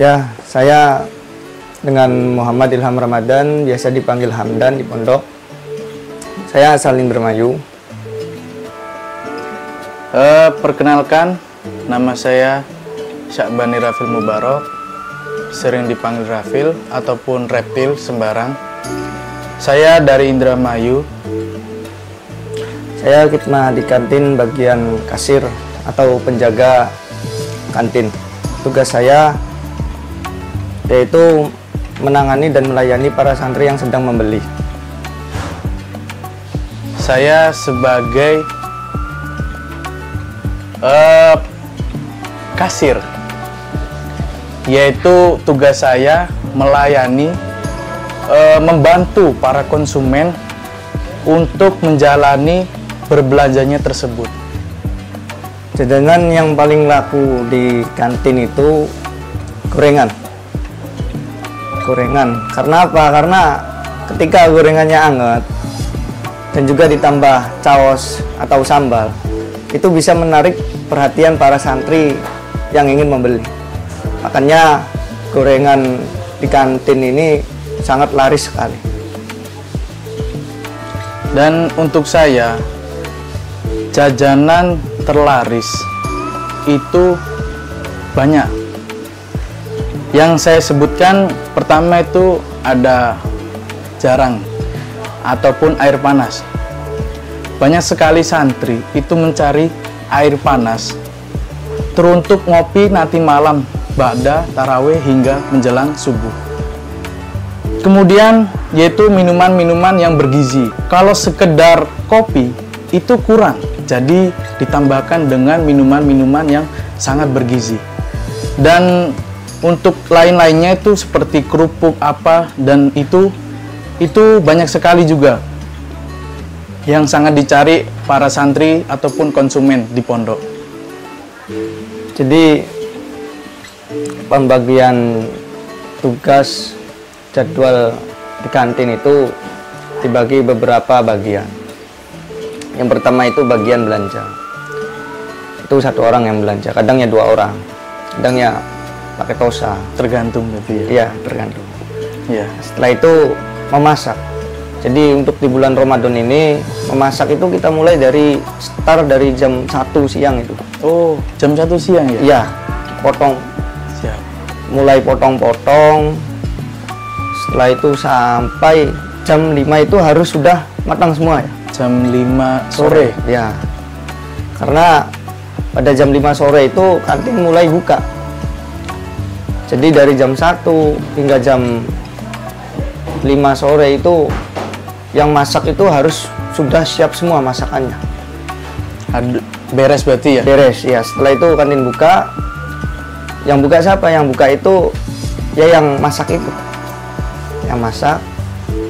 Ya, saya dengan Muhammad Ilham Ramadan, biasa dipanggil Hamdan di pondok. Saya asal Indramayu. Perkenalkan, nama saya Syakbani Rafil Mubarok, sering dipanggil Rafil ataupun Reptil sembarang. Saya dari Indramayu. Saya khidmah di kantin bagian kasir atau penjaga kantin. Tugas saya yaitu menangani dan melayani para santri yang sedang membeli. Saya sebagai kasir, yaitu tugas saya melayani, membantu para konsumen untuk menjalani berbelanjanya tersebut. Jajanan yang paling laku di kantin itu gorengan. Karena apa? Karena ketika gorengannya anget dan juga ditambah caos atau sambal, itu bisa menarik perhatian para santri yang ingin membeli. Makanya gorengan di kantin ini sangat laris sekali. Dan untuk saya, jajanan terlaris itu banyak. Yang saya sebutkan pertama itu ada jarang ataupun air panas. Banyak sekali santri itu mencari air panas teruntuk ngopi nanti malam ba'da tarawih hingga menjelang subuh. Kemudian yaitu minuman-minuman yang bergizi. Kalau sekedar kopi itu kurang, jadi ditambahkan dengan minuman-minuman yang sangat bergizi. Dan untuk lain-lainnya itu seperti kerupuk apa, dan itu banyak sekali juga yang sangat dicari para santri ataupun konsumen di pondok. Jadi pembagian tugas jadwal di kantin itu dibagi beberapa bagian. Yang pertama itu bagian belanja. Itu satu orang yang belanja, kadang ya dua orang, kadang ya pakai tosa. Tergantung gitu ya? Iya, tergantung. Iya. Setelah itu memasak. Jadi untuk di bulan Ramadan ini memasak itu kita mulai dari start dari jam 1 siang itu. Oh, jam 1 siang ya? Iya, potong. Siap. Mulai potong-potong. Setelah itu sampai jam 5 itu harus sudah matang semua ya. Jam 5 sore? Ya. Karena pada jam 5 sore itu kantin mulai buka. Jadi dari jam 1 hingga jam 5 sore itu yang masak itu harus sudah siap semua masakannya. Beres berarti ya? Beres ya. Setelah itu kantin buka. Yang buka siapa? Yang buka itu ya yang masak itu. Yang masak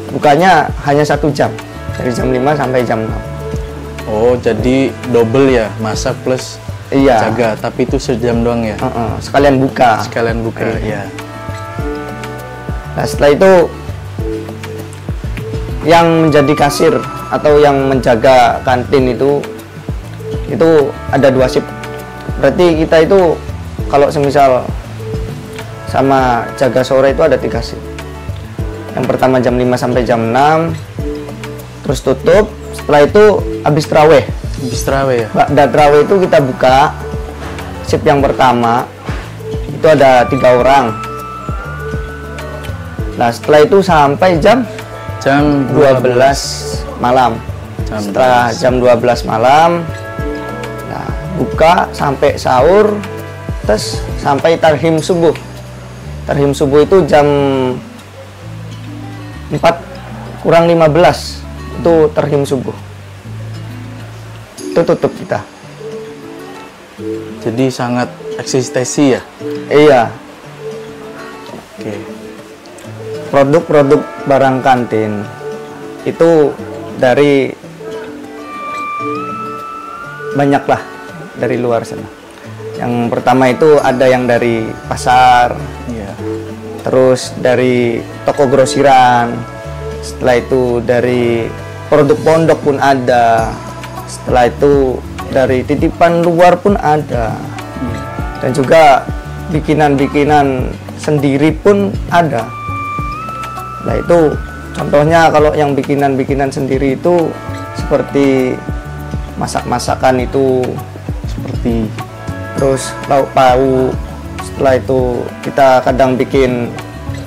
bukanya hanya 1 jam, dari jam 5 sampai jam 6. Oh, jadi double ya, masak plus jaga, tapi itu sejam doang ya? Sekalian buka. Sekalian buka, ya. Nah, setelah itu yang menjadi kasir atau yang menjaga kantin itu ada 2 shift. Berarti kita itu kalau semisal sama jaga sore itu ada 3 shift. Yang pertama jam 5 sampai jam 6, terus tutup. Setelah itu habis terawih. Habis terawih ya? Ba'da terawih itu kita buka. Shift yang pertama itu ada 3 orang. Nah, setelah itu sampai jam 12 malam. Setelah jam 12 malam, nah, buka sampai sahur, terus sampai tarhim subuh. Tarhim subuh itu jam 4:15 itu tarhim subuh. Itu tutup kita. Jadi sangat eksistensi ya? Iya. Oke. Produk-produk barang kantin itu dari banyak lah dari luar sana. Yang pertama itu ada yang dari pasar, Iya. terus dari toko grosiran, setelah itu dari produk pondok pun ada, setelah itu dari titipan luar pun ada, dan juga bikinan-bikinan sendiri pun ada. Nah itu contohnya kalau yang bikinan-bikinan sendiri itu seperti masak-masakan itu, Seperti terus lauk pauk. Setelah itu kita kadang bikin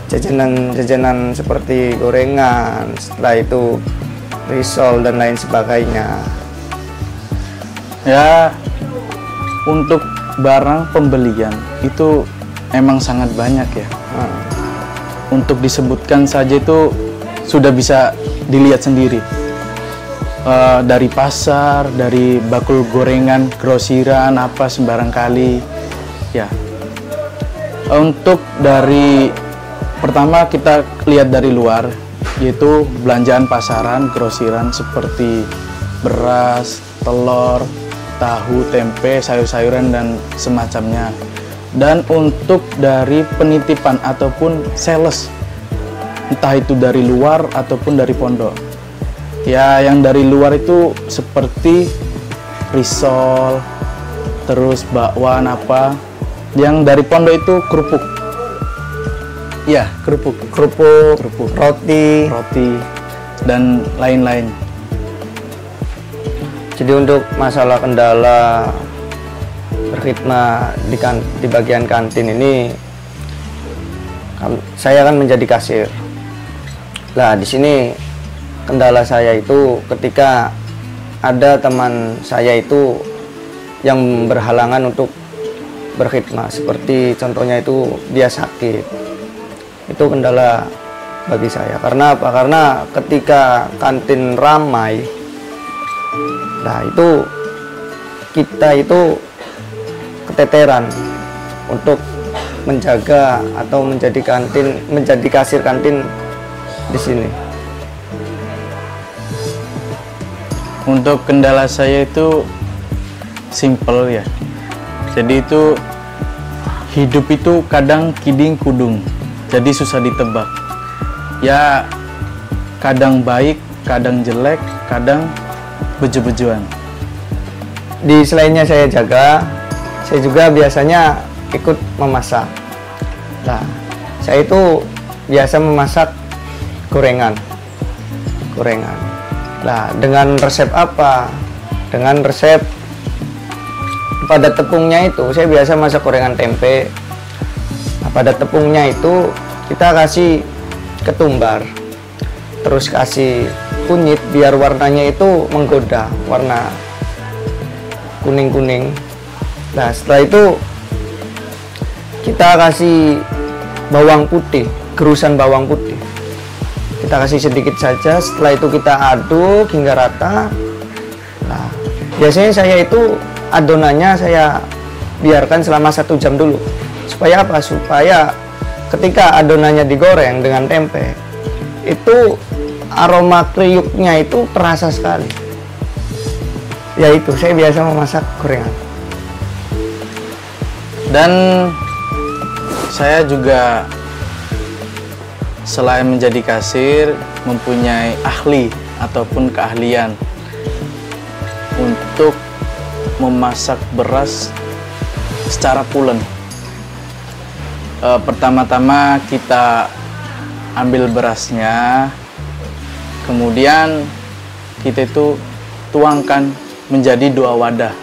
jajanan-jajanan seperti gorengan, setelah itu risol dan lain sebagainya. ya, untuk barang pembelian itu emang sangat banyak ya. Nah, Untuk disebutkan saja itu sudah bisa dilihat sendiri. Dari pasar, dari bakul gorengan, grosiran, apa sembarang kali. Ya. Untuk dari pertama kita lihat dari luar, yaitu belanjaan pasaran, grosiran seperti beras, telur, tahu, tempe, sayur-sayuran dan semacamnya. Dan untuk dari penitipan ataupun sales, entah itu dari luar ataupun dari pondok. Ya, yang dari luar itu seperti risol, terus bakwan apa. Yang dari pondok itu kerupuk. Ya, kerupuk, roti, dan lain-lain. jadi untuk masalah kendala berkhidmat di bagian kantin ini, saya kan menjadi kasir. Nah, di sini kendala saya itu ketika ada teman saya itu yang berhalangan untuk berkhidmat, seperti contohnya itu dia sakit. Itu kendala bagi saya. Karena apa? Karena ketika kantin ramai, nah itu kita itu keteteran untuk menjaga atau menjadi kasir kantin di sini. Untuk kendala saya itu simple ya. Jadi itu hidup itu kadang kiding kudung. Jadi susah ditebak. Ya kadang baik, kadang jelek, kadang beju-bejuan. Di selainnya saya jaga, saya juga biasanya ikut memasak. Nah, saya itu biasa memasak gorengan. Nah, dengan resep apa? Dengan resep pada tepungnya itu, saya biasa masak gorengan tempe. Nah, pada tepungnya itu kita kasih ketumbar, terus kasih kunyit biar warnanya itu menggoda, warna kuning-kuning. Nah, setelah itu kita kasih bawang putih, gerusan bawang putih. Kita kasih sedikit saja, setelah itu kita aduk hingga rata. Nah, biasanya saya itu adonannya saya biarkan selama 1 jam dulu. Supaya apa? Supaya ketika adonannya digoreng dengan tempe, itu aroma kriuknya itu terasa sekali. Ya itu, saya biasa memasak gorengan. Dan saya juga selain menjadi kasir, mempunyai ahli ataupun keahlian untuk memasak beras secara pulen. Pertama-tama kita ambil berasnya, kemudian kita itu tuangkan menjadi 2 wadah.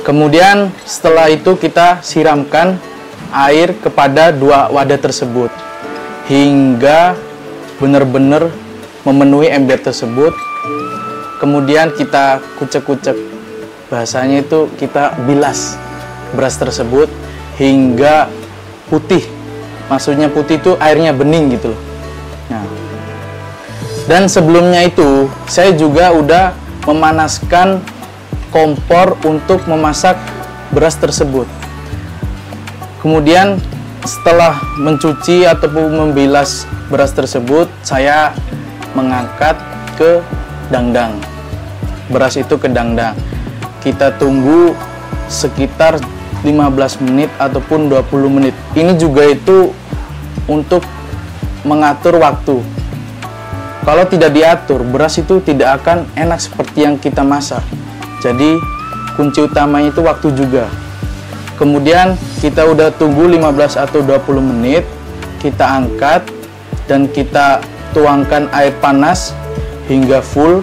Kemudian setelah itu kita siramkan air kepada 2 wadah tersebut hingga benar-benar memenuhi ember tersebut. Kemudian kita kucek-kucek, bahasanya itu kita bilas beras tersebut hingga putih. Maksudnya putih itu airnya bening gitu loh. Nah, dan sebelumnya itu saya juga udah memanaskan kompor untuk memasak beras tersebut. Kemudian setelah mencuci ataupun membilas beras tersebut, saya mengangkat ke dangdang. Beras itu ke dangdang. Kita tunggu sekitar 15 menit ataupun 20 menit. Ini juga itu untuk mengatur waktu. Kalau tidak diatur, beras itu tidak akan enak seperti yang kita masak. Jadi kunci utamanya itu waktu juga. Kemudian kita udah tunggu 15 atau 20 menit, kita angkat dan kita tuangkan air panas hingga full.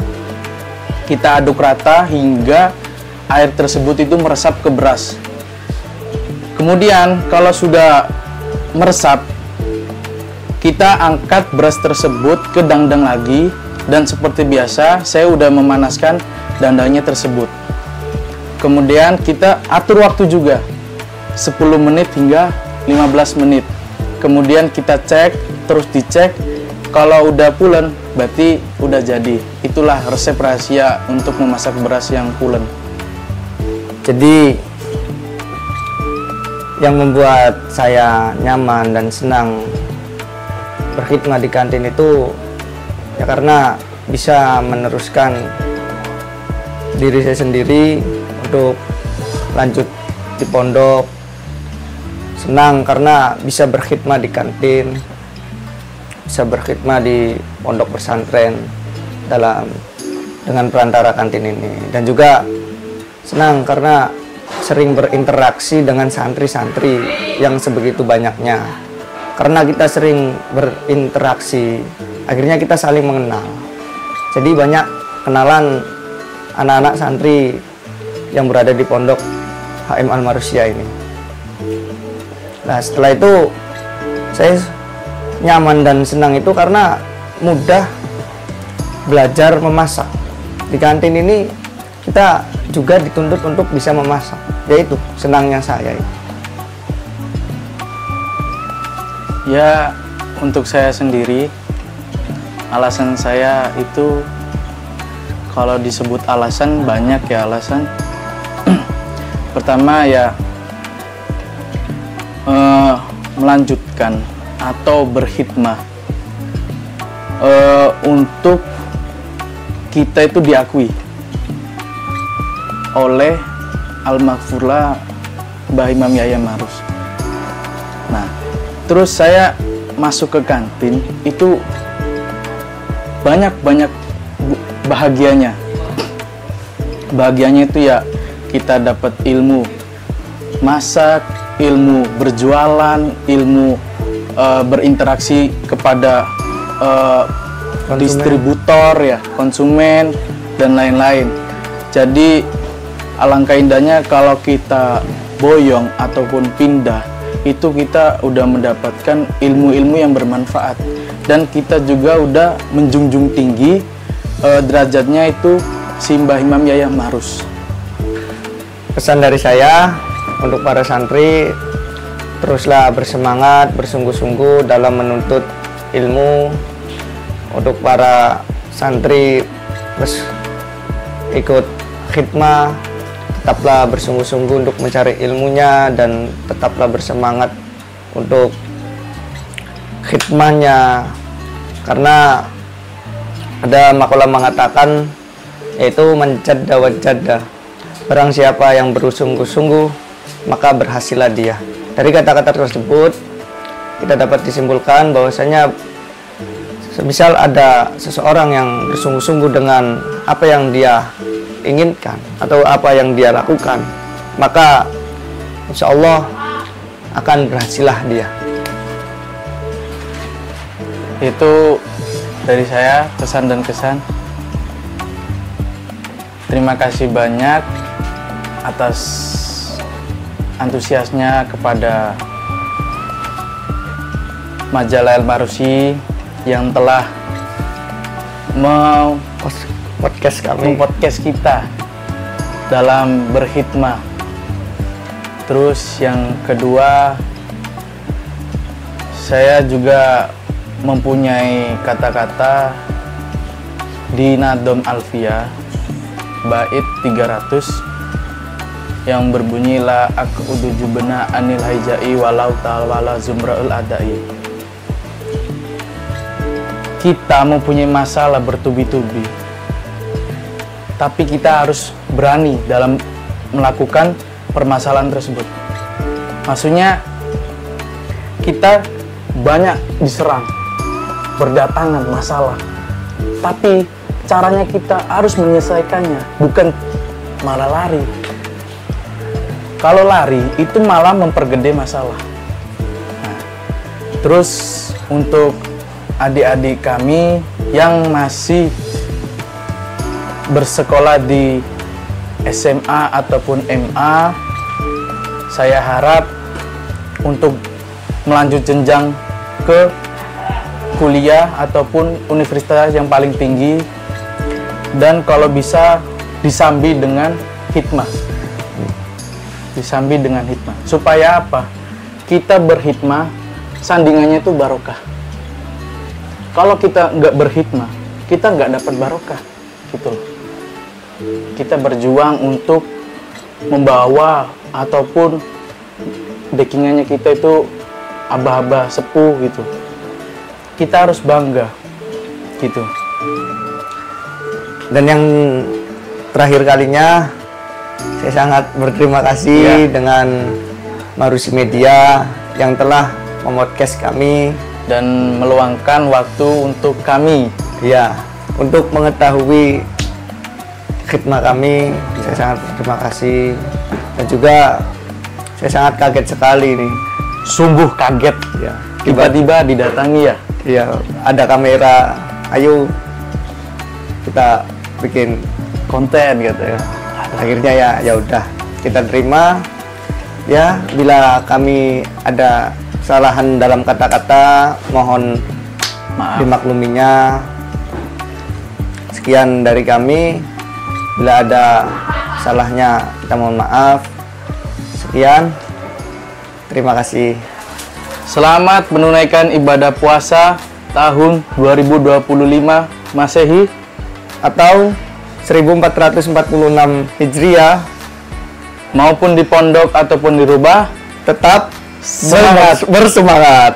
Kita aduk rata hingga air tersebut itu meresap ke beras. Kemudian kalau sudah meresap, kita angkat beras tersebut ke dandang lagi, dan seperti biasa saya udah memanaskan dandangnya tersebut. Kemudian kita atur waktu juga 10 menit hingga 15 menit. Kemudian kita cek, terus dicek. Kalau udah pulen, berarti udah jadi. Itulah resep rahasia untuk memasak beras yang pulen. Jadi yang membuat saya nyaman dan senang berkhidmat di kantin itu ya karena bisa meneruskan diri saya sendiri untuk lanjut di pondok. Senang karena bisa berkhidmat di kantin, bisa berkhidmat di pondok pesantren dengan perantara kantin ini, dan juga senang karena sering berinteraksi dengan santri-santri yang sebegitu banyaknya. Karena kita sering berinteraksi, akhirnya kita saling mengenal. Jadi banyak kenalan anak-anak santri yang berada di pondok HM Al-Marusyah ini. Nah, setelah itu saya nyaman dan senang itu karena mudah belajar memasak. Di kantin ini kita juga dituntut untuk bisa memasak, yaitu senangnya saya. Ya, untuk saya sendiri, alasan saya itu, kalau disebut alasan, banyak ya alasan. Pertama ya, melanjutkan atau berkhidmah untuk kita itu diakui oleh Al-Maghfurlah Mbah Imam Yahya Ma'ruf. Nah, terus saya masuk ke kantin itu banyak bahagianya. Bahagianya itu ya kita dapat ilmu masak, ilmu berjualan, ilmu berinteraksi kepada distributor ya, konsumen dan lain-lain. Jadi alangkah indahnya kalau kita boyong ataupun pindah, itu kita udah mendapatkan ilmu-ilmu yang bermanfaat, dan kita juga udah menjunjung tinggi derajatnya itu si Mbah Imam Yahya Ma'ruf. Pesan dari saya untuk para santri, teruslah bersemangat, bersungguh-sungguh dalam menuntut ilmu. Untuk para santri terus ikut khidmah, tetaplah bersungguh-sungguh untuk mencari ilmunya, dan tetaplah bersemangat untuk khidmahnya. Karena ada makalah mengatakan, yaitu menjadda wajadda, barang siapa yang bersungguh-sungguh maka berhasillah dia. Dari kata-kata tersebut kita dapat disimpulkan bahwasanya semisal ada seseorang yang bersungguh-sungguh dengan apa yang dia inginkan atau apa yang dia lakukan, maka insya Allah akan berhasillah dia. Itu dari saya, pesan dan kesan. Terima kasih banyak atas antusiasnya kepada majalah Al-Marusyah yang telah podcast kita dalam berkhidmah. Terus yang kedua, saya juga mempunyai kata-kata di Nadom Alfia bait 300 yang berbunyi la aqudu jubna anil haijai walau ta'ala zumraul adai. Kita mempunyai masalah bertubi-tubi, tapi kita harus berani dalam melakukan permasalahan tersebut. Maksudnya kita banyak diserang, berdatangan masalah, tapi caranya kita harus menyelesaikannya, bukan malah lari. Kalau lari itu malah mempergede masalah. Nah, terus untuk adik-adik kami yang masih bersekolah di SMA ataupun MA, saya harap untuk melanjut jenjang ke kuliah ataupun universitas yang paling tinggi, dan kalau bisa disambi dengan hikmah. Disambi dengan hikmah. Supaya apa? Kita berhikmah, sandingannya itu barokah. Kalau kita nggak berhikmah, kita nggak dapat barokah. Gitu loh. Kita berjuang untuk membawa ataupun backingannya kita itu abah-abah sepuh gitu. Kita harus bangga gitu. Dan yang terakhir kalinya, saya sangat berterima kasih dengan Marusi Media yang telah memodcast kami dan meluangkan waktu untuk kami. Ya, untuk mengetahui khidmat kami. Saya sangat berterima kasih. Dan juga saya sangat kaget sekali nih. Sungguh kaget Ya, tiba-tiba didatangi ya. Iya, ada kamera. Ayo kita bikin Konten gitu ya. akhirnya ya udah kita terima ya. Bila kami ada kesalahan dalam kata-kata, mohon Maaf. dimakluminya. Sekian dari kami. Bila ada salahnya kita mohon maaf. Sekian, terima kasih. Selamat menunaikan ibadah puasa tahun 2025 Masehi Atau 1446 Hijriah, maupun di pondok ataupun di rumah. tetap Semangat. bersemangat.